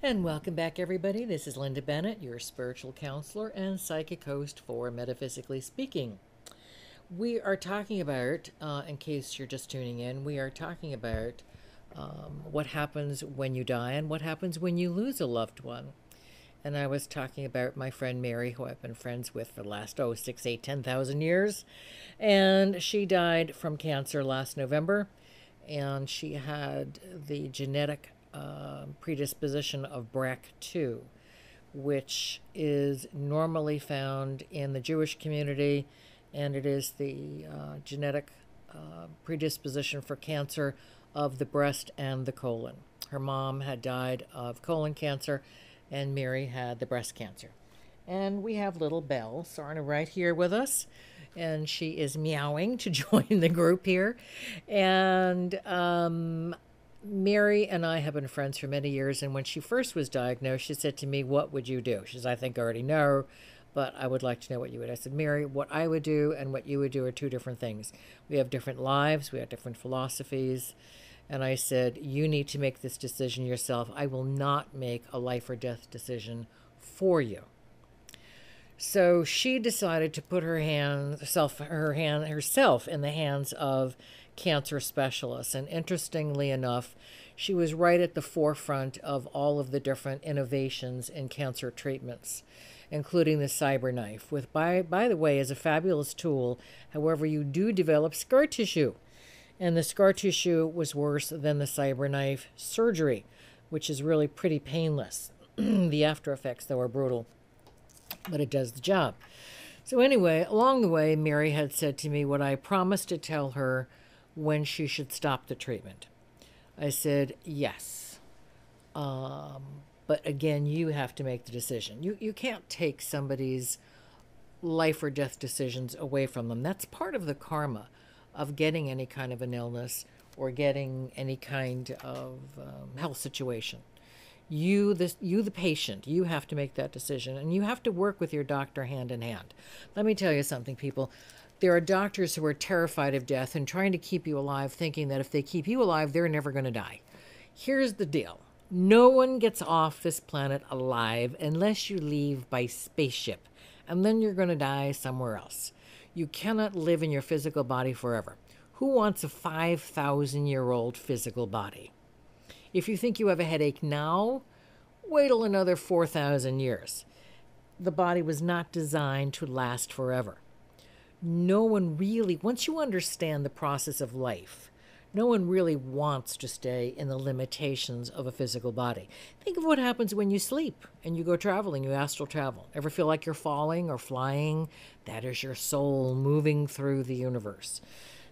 And welcome back, everybody. This is Linda Bennett, your spiritual counselor and psychic host for Metaphysically Speaking. We are talking about, in case you're just tuning in, we are talking about what happens when you die and what happens when you lose a loved one. And I was talking about my friend Mary, who I've been friends with for the last, 6, 8, 10,000 years. And she died from cancer last November. And she had the genetic predisposition of BRCA2, which is normally found in the Jewish community, and it is the genetic predisposition for cancer of the breast and the colon. Her mom had died of colon cancer, and Mary had the breast cancer. And we have little Belle Sarna right here with us, and she is meowing to join the group here. And Mary and I have been friends for many years, and when she first was diagnosed, she said to me, "What would you do?" She says, "I think I already know, but I would like to know what you would." I said, "Mary, what I would do and what you would do are two different things. We have different lives, we have different philosophies." And I said, "You need to make this decision yourself. I will not make a life or death decision for you." So she decided to put herself in the hands of cancer specialists. And interestingly enough, she was right at the forefront of all of the different innovations in cancer treatments, including the cyber knife, with, by the way, is a fabulous tool. However, you do develop scar tissue. And the scar tissue was worse than the cyber knife surgery, which is really pretty painless. The after effects, though, are brutal, but it does the job. So anyway, along the way, Mary had said to me what I promised to tell her when she should stop the treatment. I said, yes. But again, you have to make the decision. You can't take somebody's life or death decisions away from them. That's part of the karma of getting any kind of an illness or getting any kind of health situation. You, the patient, you have to make that decision, and you have to work with your doctor hand in hand. Let me tell you something, people. There are doctors who are terrified of death and trying to keep you alive, thinking that if they keep you alive, they're never going to die. Here's the deal. No one gets off this planet alive unless you leave by spaceship, and then you're going to die somewhere else. You cannot live in your physical body forever. Who wants a 5,000-year-old physical body? If you think you have a headache now, wait till another 4,000 years. The body was not designed to last forever. No one really, once you understand the process of life, no one really wants to stay in the limitations of a physical body. Think of what happens when you sleep and you go traveling, you astral travel. Ever feel like you're falling or flying? That is your soul moving through the universe.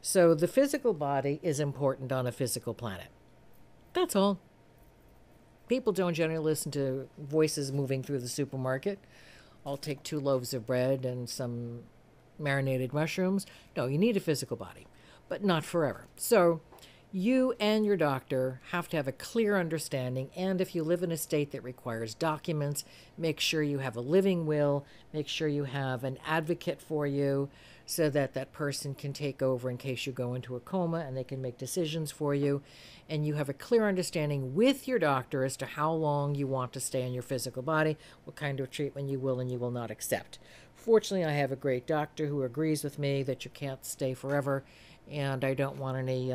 So the physical body is important on a physical planet. That's all. People don't generally listen to voices moving through the supermarket. I'll take 2 loaves of bread and some marinated mushrooms. No, you need a physical body, but not forever. So you and your doctor have to have a clear understanding, and if you live in a state that requires documents, make sure you have a living will, make sure you have an advocate for you so that that person can take over in case you go into a coma, and they can make decisions for you, and you have a clear understanding with your doctor as to how long you want to stay in your physical body, what kind of treatment you will and you will not accept. Fortunately, I have a great doctor who agrees with me that you can't stay forever, and I don't want any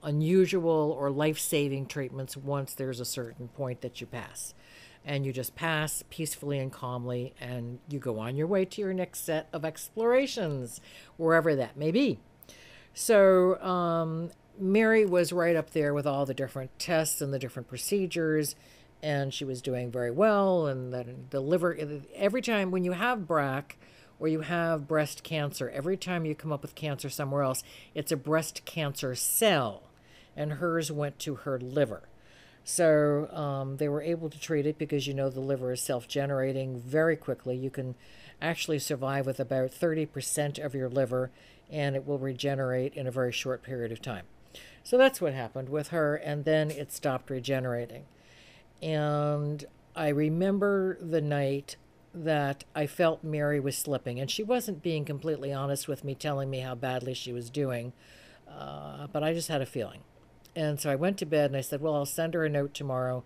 unusual or life-saving treatments once there's a certain point that you pass. And you just pass peacefully and calmly, and you go on your way to your next set of explorations, wherever that may be. So Mary was right up there with all the different tests and the different procedures, and she was doing very well. And the liver, every time when you have BRCA or you have breast cancer, every time you come up with cancer somewhere else, it's a breast cancer cell, and hers went to her liver. So they were able to treat it because the liver is self-generating very quickly. You can actually survive with about 30% of your liver, and it will regenerate in a very short period of time. So that's what happened with her, and then it stopped regenerating. And I remember the night that I felt Mary was slipping, and she wasn't being completely honest with me, telling me how badly she was doing, but I just had a feeling. And so I went to bed and I said, well, I'll send her a note tomorrow.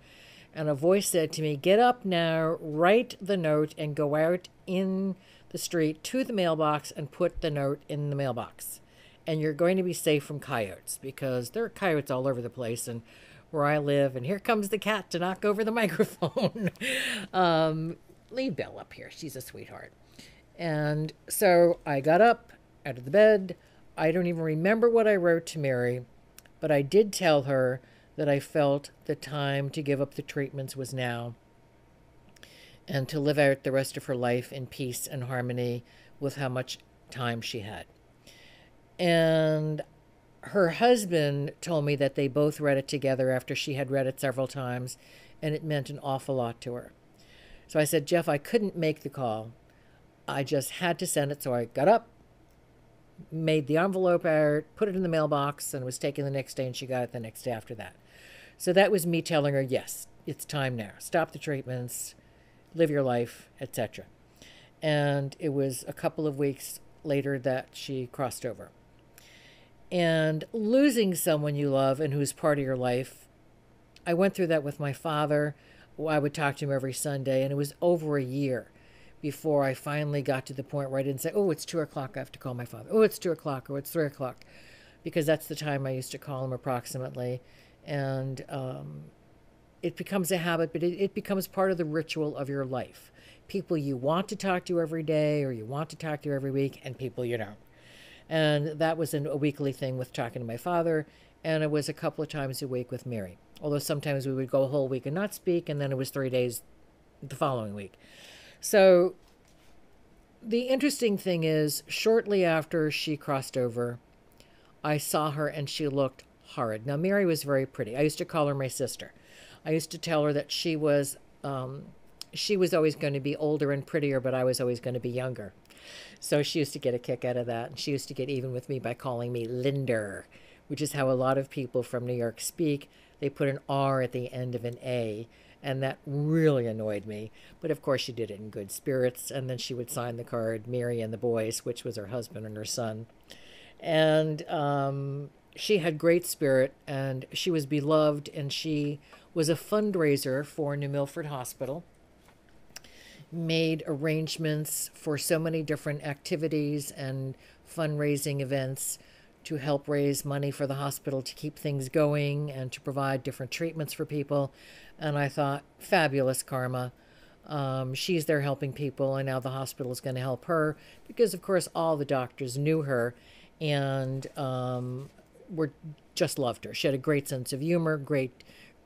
And a voice said to me, get up now, write the note, and go out in the street to the mailbox and put the note in the mailbox. And you're going to be safe from coyotes, because there are coyotes all over the place and where I live. And here comes the cat to knock over the microphone. Leave Belle up here. She's a sweetheart. And so I got up out of the bed. I don't even remember what I wrote to Mary, but I did tell her that I felt the time to give up the treatments was now, and to live out the rest of her life in peace and harmony with how much time she had. And her husband told me that they both read it together after she had read it several times, and it meant an awful lot to her. So I said, Jeff, I couldn't make the call. I just had to send it. So I got up, made the envelope out, put it in the mailbox, and it was taken the next day, and she got it the next day after that. So that was me telling her, yes, it's time now. Stop the treatments, live your life, etc. And it was a couple of weeks later that she crossed over. And losing someone you love and who's part of your life, I went through that with my father. I would talk to him every Sunday, and it was over a year before I finally got to the point where I didn't say, oh, it's 2 o'clock, I have to call my father. Oh, it's 2 o'clock, or it's 3 o'clock, because that's the time I used to call him approximately. And it becomes a habit, but it becomes part of the ritual of your life. People you want to talk to every day, or you want to talk to every week, and people you don't. And that was a weekly thing with talking to my father, and it was a couple of times a week with Mary. Although sometimes we would go a whole week and not speak, and then it was 3 days the following week. So the interesting thing is, shortly after she crossed over, I saw her and she looked horrid. Now, Mary was very pretty. I used to call her my sister. I used to tell her that she was always going to be older and prettier, but I was always going to be younger. So she used to get a kick out of that. And she used to get even with me by calling me Linda, which is how a lot of people from New York speak. They put an R at the end of an A. And that really annoyed me. But of course, she did it in good spirits. And then she would sign the card, Mary and the boys, which was her husband and her son. And she had great spirit, and she was beloved, and she was a fundraiser for New Milford Hospital, made arrangements for so many different activities and fundraising events to help raise money for the hospital to keep things going and to provide different treatments for people. And I thought, fabulous karma. She's there helping people, and now the hospital is going to help her, because, of course, all the doctors knew her and just loved her. She had a great sense of humor, great